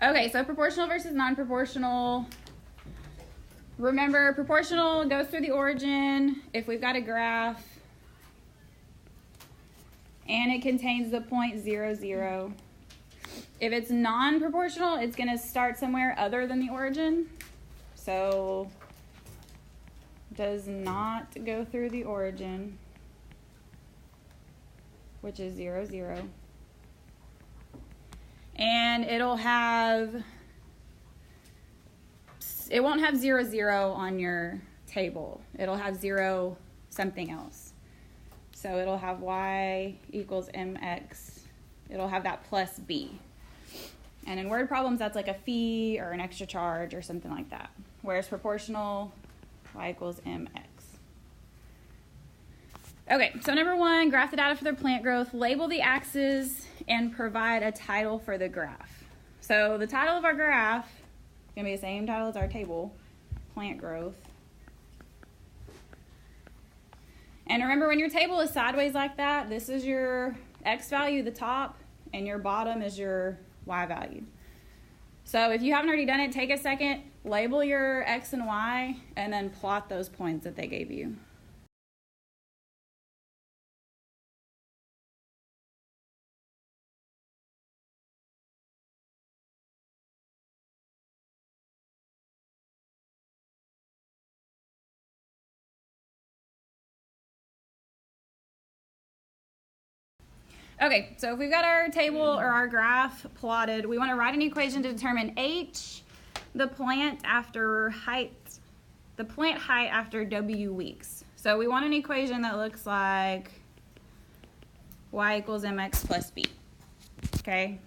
Okay, so proportional versus non-proportional. Remember, proportional goes through the origin if we've got a graph and it contains the point 0, 0. If it's non-proportional, it's going to start somewhere other than the origin. So, does not go through the origin, which is 0, 0. And it won't have 0, 0 on your table. It'll have 0 something else. So it'll have y equals mx. It'll have that plus b. And in word problems, that's like a fee or an extra charge or something like that. Whereas proportional, y equals mx. Okay, so number 1, graph the data for their plant growth, label the axes, and provide a title for the graph. So the title of our graph is going to be the same title as our table, plant growth. And remember, when your table is sideways like that, this is your x value, the top, and your bottom is your y value. So if you haven't already done it, take a second, label your x and y, and then plot those points that they gave you. Okay, so if we've got our table or our graph plotted, we want to write an equation to determine h, the plant height after w weeks. So we want an equation that looks like y equals mx plus b. Okay.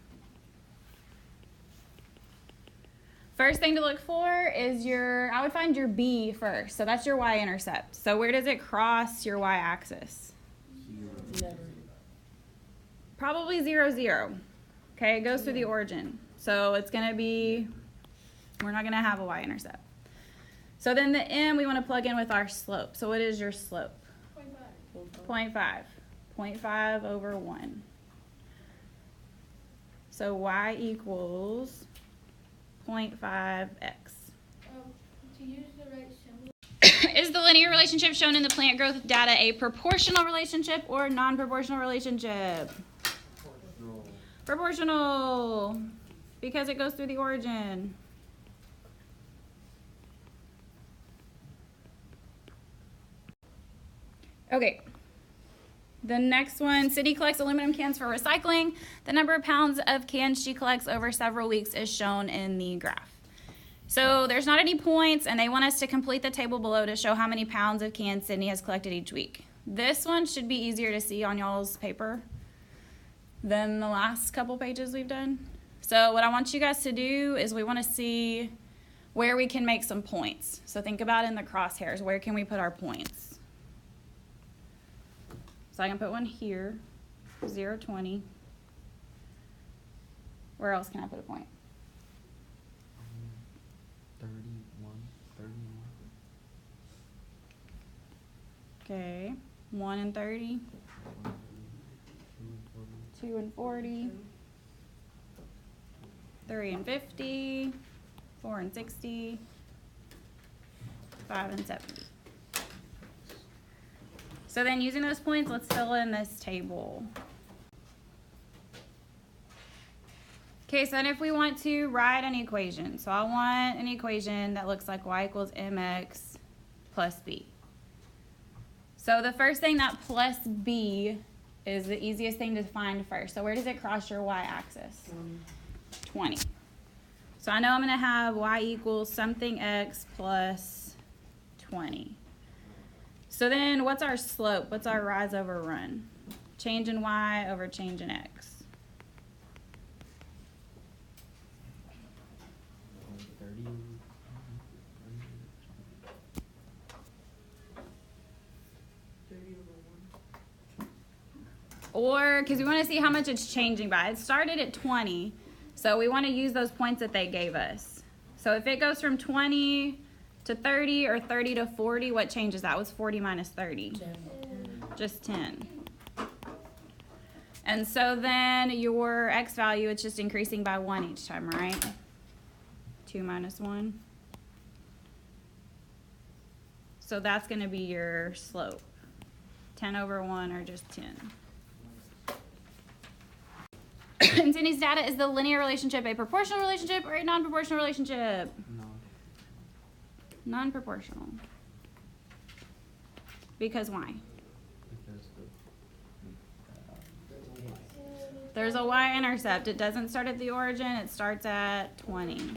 First thing to look for is I would find your b first. So that's your y-intercept. So where does it cross your y-axis? Probably 0, 0. Okay, it goes through the origin. So it's going to be, we're not going to have a y-intercept. So then the m we want to plug in with our slope. So what is your slope? 0.5. 0.5 over 1. So y equals 0.5x. To use the right symbol. Is the linear relationship shown in the plant growth data a proportional relationship or non-proportional relationship? Proportional, because it goes through the origin. Okay, the next one, Sydney collects aluminum cans for recycling. The number of pounds of cans she collects over several weeks is shown in the graph. So there's not any points, and they want us to complete the table below to show how many pounds of cans Sydney has collected each week. This one should be easier to see on y'all's paper than the last couple pages we've done. So what I want you guys to do is we want to see where we can make some points. So think about in the crosshairs, where can we put our points? So I can put one here, 0, 20. Where else can I put a point? 31, 31. Okay, 1 and 30. 2 and 40, 3 and 50, 4 and 60, 5 and 70. So then using those points, let's fill in this table. Okay, so then if we want to write an equation, so I want an equation that looks like y equals mx plus b. So the first thing, that plus b, is the easiest thing to find first. So where does it cross your y-axis? 20. So I know I'm going to have y equals something x plus 20. So then what's our slope? What's our rise over run? Change in y over change in x. Or, because we want to see how much it's changing by. It started at 20, so we want to use those points that they gave us. So if it goes from 20 to 30 or 30 to 40, what changes that? What's 40 minus 30? 10. Just 10. And And so then your x value, it's just increasing by 1 each time, right? 2 minus 1. So that's going to be your slope. 10 over 1 or just 10. And Cindy's data is the linear relationship a proportional relationship or a non-proportional relationship? No. Non-proportional. Because why? Because There's a y-intercept. It doesn't start at the origin. It starts at 20.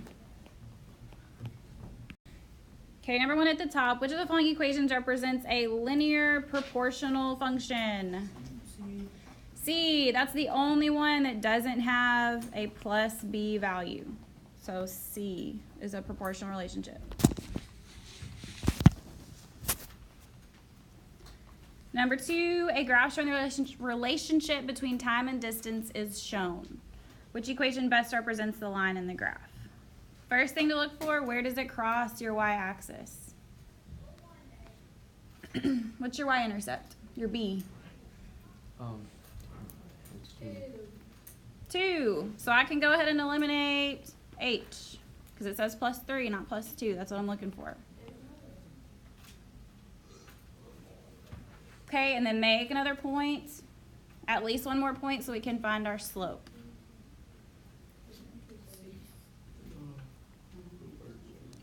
Okay, number 1 at the top. Which of the following equations represents a linear proportional function? C. That's the only one that doesn't have a plus b value. So C is a proportional relationship. Number 2, a graph showing the relationship between time and distance is shown. Which equation best represents the line in the graph? First thing to look for, where does it cross your y-axis? What's your y-intercept? Your b. it's 2. 2. So I can go ahead and eliminate h because it says plus 3, not plus 2. That's what I'm looking for. Okay, and then make another point, at least one more point so we can find our slope.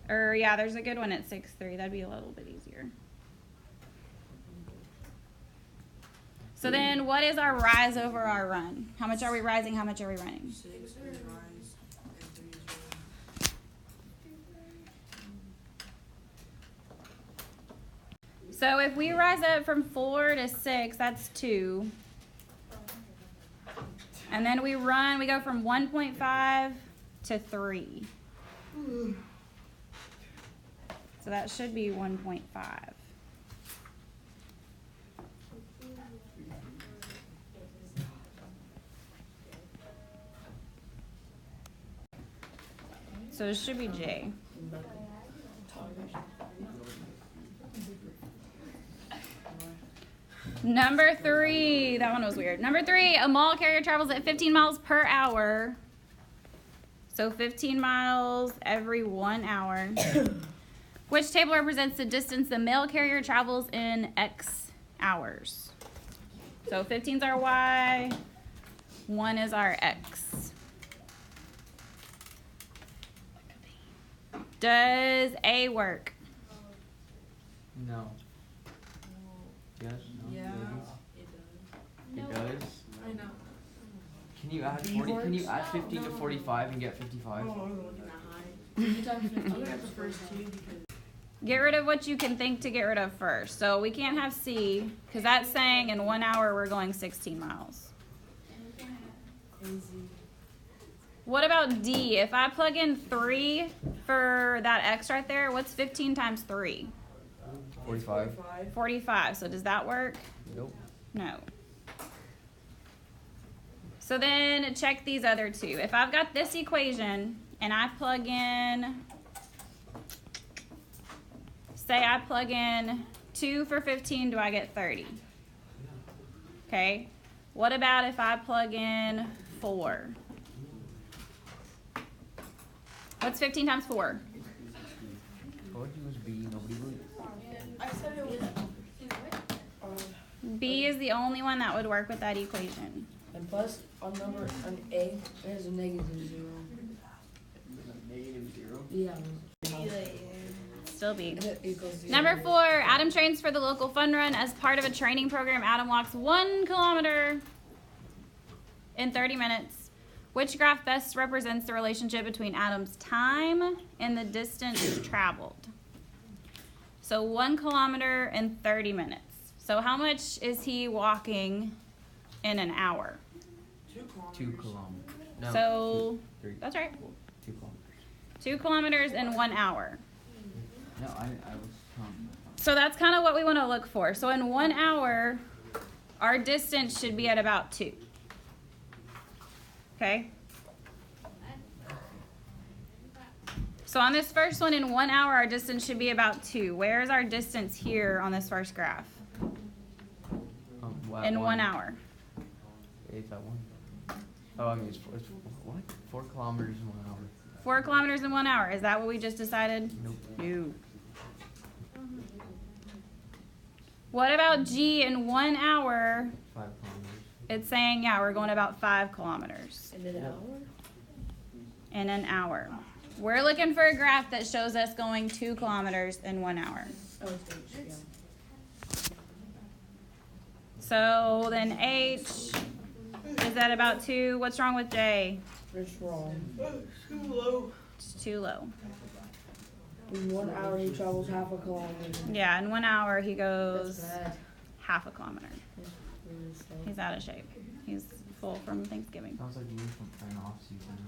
Or yeah, there's a good one at 6.3. That'd be a little bit easier. So then what is our rise over our run? How much are we rising? How much are we running? 6 is rise and 3 is run. So if we rise up from 4 to 6, that's 2. And then we run, we go from 1.5 to 3. So that should be 1.5. So it should be J. Number 3, that one was weird. Number 3, a mall carrier travels at 15 miles per hour. So 15 miles every 1 hour. Which table represents the distance the mail carrier travels in X hours? So 15 is our Y, 1 is our X. Does A work? No. Yes? No? Yeah, Maybe? it does. It does? I know. Can you add 40? Can you add 15 to 45 and get 55? Get rid of what you can think to get rid of first. So we can't have C, because that's saying in 1 hour we're going 16 miles. What about D? If I plug in 3 for that X right there, what's 15 times 3? 45. 45. So does that work? Nope. No. So then check these other two. If I've got this equation and I plug in, say I plug in 2 for 15, do I get 30? Okay. What about if I plug in 4? What's 15 times 4? Told you it was B, nobody would. I said it was. B is the only one that would work with that equation. And plus, on number on A, there's a negative 0. Negative 0? Yeah. Still B. And it equals 0. Number 4, Adam trains for the local fun run. As part of a training program, Adam walks 1 kilometer in 30 minutes. Which graph best represents the relationship between Adam's time and the distance traveled? So 1 kilometer in 30 minutes. So how much is he walking in an hour? 2 kilometers. No, So, 2, 3, that's right. 2 kilometers. 2 kilometers in 1 hour. No, I was So that's kind of what we want to look for. So in 1 hour, our distance should be at about 2. Okay? So on this first one, in 1 hour, our distance should be about 2. Where is our distance here on this first graph? In 1 hour. Eighth at one. Oh, I mean, it's what? 4 kilometers in 1 hour. 4 kilometers in 1 hour. Is that what we just decided? Nope. No. What about G in 1 hour? 5 kilometers. It's saying, yeah, we're going about 5 kilometers In an hour? in an hour. We're looking for a graph that shows us going 2 kilometers in 1 hour. Oh, it's H, yeah. So then H is at about 2. What's wrong with J? It's wrong. Too low. It's too low. In 1 hour, he travels half a kilometer. Yeah, in 1 hour he That's goes bad. half a kilometer. That's really sad. He's out of shape. He's full from Thanksgiving. Sounds like you from an off season.